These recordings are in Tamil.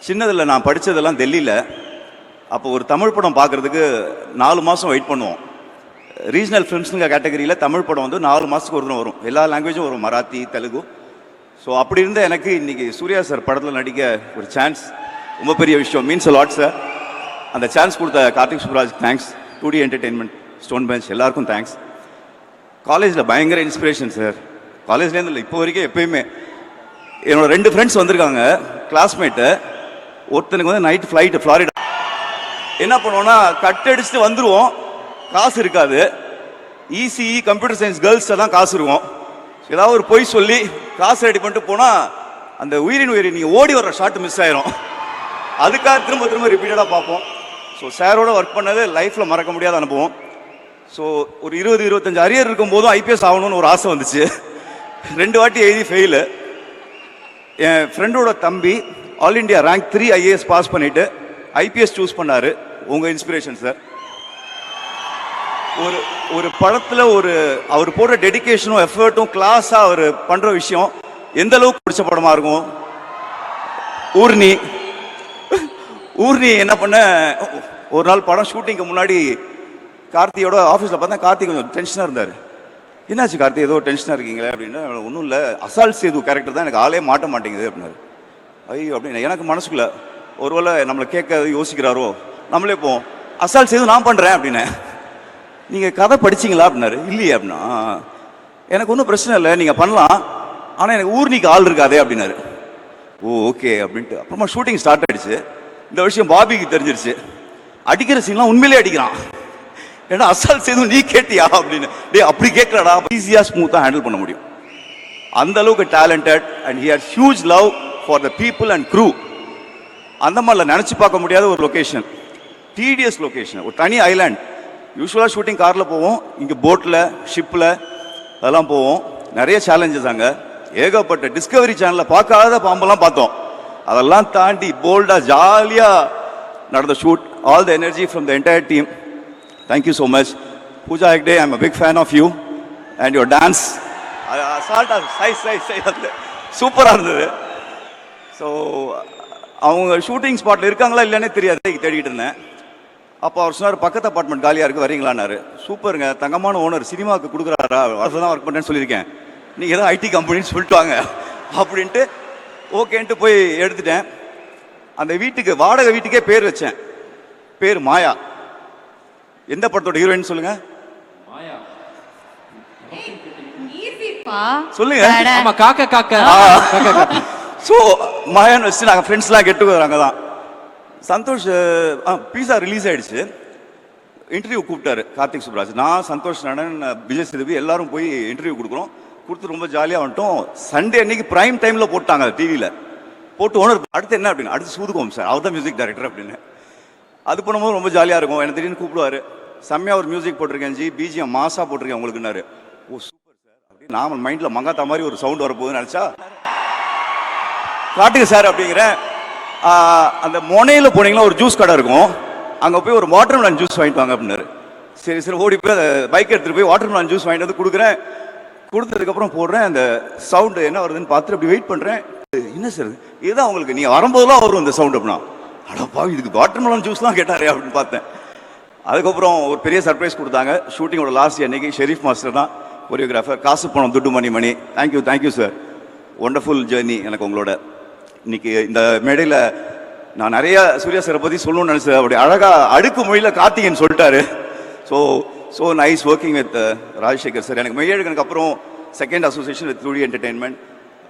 சின்னதில் நான் படித்ததெல்லாம் டெல்லியில். அப்போ ஒரு தமிழ் படம் பார்க்குறதுக்கு 4 மாதம் வெயிட் பண்ணுவோம். ரீஜனல் ஃபிலிம்ஸுங்க கேட்டகரியில் தமிழ் படம் வந்து 4 மாதத்துக்கு ஒரு தினம் வரும். எல்லா லாங்குவேஜும் வரும், மராத்தி, தெலுங்கு. ஸோ அப்படி இருந்த எனக்கு இன்றைக்கி சூர்யா சார் படத்தில் நடிக்க ஒரு சான்ஸ் ரொம்ப பெரிய விஷயம். Means lot sir. அந்த சான்ஸ் கொடுத்த Karthik Subbaraj thanks, 2D entertainment, stone bench எல்லாருக்கும் தேங்க்ஸ். காலேஜில் பயங்கர இன்ஸ்பிரேஷன் சார். காலேஜ்லேருந்து இல்லை, இப்போ வரைக்கும் எப்பயுமே. என்னோட 2 ஃப்ரெண்ட்ஸ் வந்திருக்காங்க, கிளாஸ்மேட்டு. ஒருத்தனுக்கு வந்து நைட் ஃப்ளைட்டு ஃப்ளாரிடா. என்ன பண்ணுவோன்னா கட் அடிச்சுட்டு வந்துடுவோம், காசு இருக்காது. இசிஇ கம்ப்யூட்டர் சயின்ஸ் கேர்ள்ஸ்ட தான் காசு இருக்கும். ஏதாவது ஒரு பொய் சொல்லி காசு ரெடி பண்ணிட்டு போனால் அந்த உயிரின் நீங்கள் ஓடி வர்ற ஷாட் மிஸ் ஆயிரும். அதுக்காக திரும்ப திரும்ப ரிப்பீட்டடாக பார்ப்போம். ஸோ சாரோட ஒர்க் பண்ணது லைஃப்பில் மறக்க முடியாத அனுபவம். ஸோ ஒரு 20-25 அரியர் இருக்கும்போதும் ஐபிஎஸ் ஆகணும்னு ஒரு ஆசை வந்துச்சு. 2 வாட்டி எழுதி ஃபெயிலு. என் ஃப்ரெண்டோட தம்பி all India rank 3 IAS pass பண்ணிவிட்டு ஐபிஎஸ் சூஸ் பண்ணார். உங்கள் இன்ஸ்பிரேஷன் சார். ஒரு படத்தில் அவர் போடுற டெடிக்கேஷனும் எஃபர்ட்டும் கிளாஸாக அவர் பண்ணுற விஷயம் எந்த அளவுக்கு பிடிச்ச படமாக இருக்கும். ஊர்னி என்ன பண்ண, ஒரு நாள் படம் ஷூட்டிங்க்கு முன்னாடி கார்த்தியோட ஆஃபீஸில் பார்த்தா கார்த்தி கொஞ்சம் டென்ஷனாக இருந்தார். என்னாச்சு கார்த்தி, ஏதோ டென்ஷனாக இருக்கீங்களே அப்படின்னு. ஒன்றும் இல்லை, அசால்ட் சேது கேரக்டர் தான் எனக்கு ஆளே மாட்ட மாட்டேங்குது அப்படின்னாரு. ஐயோ அப்படின்னு எனக்கு மனசுக்குள்ள ஒருவேளை நம்மளை கேட்க யோசிக்கிறாரோ, நம்மளே போவோம். அசால்ட் சேது நான் பண்ணுறேன் அப்படின்னேன். நீங்கள் கதை படிச்சிங்களா அப்படின்னாரு. இல்லையே அப்படின்னா, எனக்கு ஒன்றும் பிரச்சனை இல்லை, நீங்கள் பண்ணலாம், ஆனால் எனக்கு ஊர்னிக்கு ஆள் இருக்காதே அப்படின்னாரு. ஓ ஓகே அப்படின்ட்டு அப்புறமா ஷூட்டிங் ஸ்டார்ட் ஆகிடுச்சு. இந்த விஷயம் பாபிக்கு தெரிஞ்சிருச்சு. அடிக்கிற சீன்லாம் உண்மையிலே அடிக்கிறான். ஏன்னா அசால்ட் செய்து நீ கேட்டியா அப்படின்னு. டே அப்படி கேட்கலடா, ஈஸியாக ஸ்மூத்தாக ஹேண்டில் பண்ண முடியும். அந்த அளவுக்கு talented and he had huge love for the people and crew. அந்த மாதிரில நினச்சி பார்க்க முடியாத ஒரு லொக்கேஷன், டிடிஎஸ் லொக்கேஷன், ஒரு தனி ஐலாண்ட். யூஸ்வலாக ஷூட்டிங் காரில் போவோம், இங்கே போட்டில், ஷிப்பில் அதெல்லாம் போவோம். நிறைய சேலஞ்சஸ் அங்கே. ஏகப்பட்ட டிஸ்கவரி சேனலில் பார்க்காத பாம்பெல்லாம் பார்த்தோம். அதெல்லாம் தாண்டி போல்டாக ஜாலியாக நடந்த shoot. All the energy from the entire team. Thank you so much. Pooja Hegde, I am a big fan of you and your dance. சூப்பராக இருந்தது. ஸோ அவங்க ஷூட்டிங் ஸ்பாட்டில் இருக்காங்களா இல்லைன்னே தெரியாது, தேடிட்டு இருந்தேன். அப்போ அவர் சொன்னார், பக்கத்து அப்பார்ட்மெண்ட் காலியாக இருக்குது, வரீங்களான்னாரு. சூப்பருங்க, தங்கமான ஓனர், சினிமாவுக்கு கொடுக்குறாரா, அதை தான் ஒர்க் பண்ணுறேன்னு சொல்லியிருக்கேன், நீங்கள் ஏதோ ஐடி கம்பெனின்னு சொல்லிட்டு வாங்க அப்படின்ட்டு ஓகேன்ட்டு போய் எடுத்துட்டேன். அந்த வீட்டுக்கு, வாடகை வீட்டுக்கே பேர் வச்சேன். பேர் மாயா. எந்த படத்தோட ஹீரோயின் சொல்லுங்க? சொல்லுங்க. ஸோ மாயான்னு வச்சு நாங்கள் ஃப்ரெண்ட்ஸ்லாம் கெட்டு வராங்க தான். சந்தோஷ் பீஸா ரிலீஸ் ஆயிடுச்சு. இன்டர்வியூ கூப்பிட்டாரு கார்த்திக் சுப்ராஜ். நான், சந்தோஷ் நடன், விஜய் சேதுபதி எல்லாரும் போய் இன்டர்வியூ கொடுக்குறோம். கொடுத்து ரொம்ப ஜாலியாக வந்துட்டோம். சண்டே அன்னைக்கு ப்ரைம் டைமில் போட்டாங்க டிவியில். போட்டு ஓனர் அடுத்து என்ன அப்படின்னு, அடுத்து சூதுகோம் சார், அவர் தான் மியூசிக் டைரக்டர் அப்படின்னு. அது பண்ணும்போது ரொம்ப ஜாலியாக இருக்கும். எனக்கு திடீர்னு கூப்பிடுவார், செம்மையாக ஒரு மியூசிக் போட்டிருக்கேன் ஜி, பிஜிஎம் மாசாக போட்டிருக்கேன் உங்களுக்குன்னாரு. ஓ சூப்பர் சார் அப்படின்னு நான் மைண்டில் மங்காத்தா மாதிரி ஒரு சவுண்ட் வரப்போகுதுன்னு நினச்சா, காட்டுங்க சார் அப்படிங்கிறேன். அந்த மொனையில் போனீங்கன்னா ஒரு ஜூஸ் கடை இருக்கும், அங்கே போய் ஒரு வாட்டர்மெலன் ஜூஸ் வாங்கிட்டு வாங்க அப்படின்னாரு. சரி சரி ஓடி போய் அந்த பைக் எடுத்துகிட்டு போய் வாட்டர்மெலன் ஜூஸ் வாங்கிட்டு வந்து கொடுக்குறேன். கொடுத்ததுக்கப்புறம் போடுறேன். அந்த சவுண்டு என்ன வருதுன்னு பார்த்துட்டு அப்படி வெயிட் பண்ணுறேன். என்ன சார் இதுதான் உங்களுக்கு, நீங்கள் வரும்போதெல்லாம் வரும் இந்த சவுண்ட் அப்படின்னா. அடப்பா இதுக்கு வாட்டர்மெலன் ஜூஸ்லாம் கேட்டாரே அப்படின்னு பார்த்தேன். அதுக்கப்புறம் ஒரு பெரிய சர்ப்ரைஸ் கொடுத்தாங்க. ஷூட்டிங்கோட லாஸ்ட் அன்னைக்கு ஷெரீஃப் மாஸ்டர் தான் கொரியோகிராஃபர். காசு பணம் துட்டு money. Thank you sir. Wonderful journey எனக்கு உங்களோட. இன்னைக்கு இந்த மேடையில் நான் நிறைய சூர்யா சாரை பற்றி சொல்லணும்னு நினச்சேன். அப்படி அழகாக அடுக்கு மொழியில் கார்த்திகேயன் சொல்லிட்டாரு. So nice working with Rajasekar sir. எனக்கு மெய்யழகனுக்கு அப்புறம் second association with 2D entertainment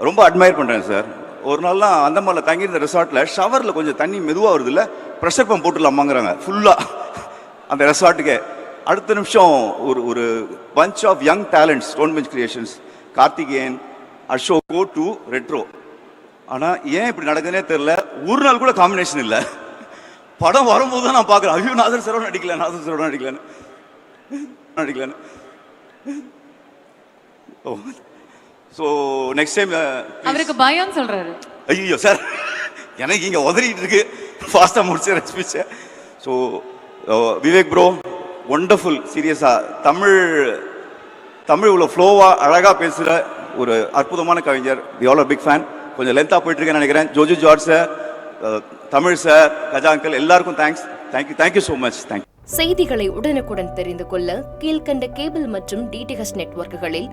ரொம்ப அட்மையர் பண்ணுறேன் சார். ஒரு நாள்லாம் அந்த மாதிரில தங்கியிருந்த ரெசார்ட்டில் ஷவரில் கொஞ்சம் தண்ணி மெதுவாக வருது இல்லை, ப்ரெஷர் பம்ப் போட்டுடலாமாங்கிறாங்க ஃபுல்லாக அந்த ரெசார்ட்டுக்கே. அடுத்த நிமிஷம் ஒரு punch of young talents, stone bench creations, Karthikeyan, Ashok, go to retro. ஆனால் ஏன் இப்படி நடக்குதுன்னே தெரில, ஒரு நாள் கூட காம்பினேஷன் இல்லை. படம் வரும்போது தான் நான் பார்க்குறேன், ஐயோ நாதர் சரவணன் நடிக்கலன்னு. ஸோ நெக்ஸ்ட் டைம் அவருக்கு பயம் சொல்றாரு. ஐயோ சார் எனக்கு இங்கே உதறிட்டு இருக்கு, ஃபாஸ்ட்டாக முடிச்சு ஸ்பீச்சை. So Vivek bro wonderful. சீரியஸாக தமிழ் இவ்வளோ ஃப்ளோவாக அழகாக பேசுகிற ஒரு அற்புதமான கவிஞர். We all are big fan. கொஞ்சம் லென்த்தாக போயிட்டுருக்கேன்னு நினைக்கிறேன். ஜோஜு ஜார்ஜ் சார் தமிழ் சார், கஜாங்கல் எல்லாருக்கும் thanks. Thank you so much. Thank you. செய்திகளை உடனுக்குடன் தெரிந்து கொள்ள கீழ்கண்ட கேபிள் மற்றும் டிடிஹெச் நெட்வொர்க்குகளில்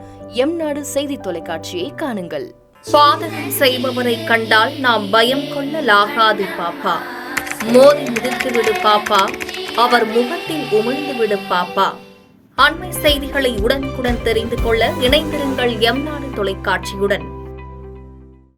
எம் நாடு செய்தி தொலைக்காட்சியை காணுங்கள். பாதகம் செய்பவரை கண்டால் நாம் பயம் கொள்ளலாகாது பாப்பா. மோதி மிதித்துவிடு பாப்பா, அவர் முகத்தில் உமிழ்ந்துவிடு பாப்பா. அண்மை செய்திகளை உடனுக்குடன் தெரிந்து கொள்ள இணைந்திருங்கள் எம் நாடு தொலைக்காட்சியுடன்.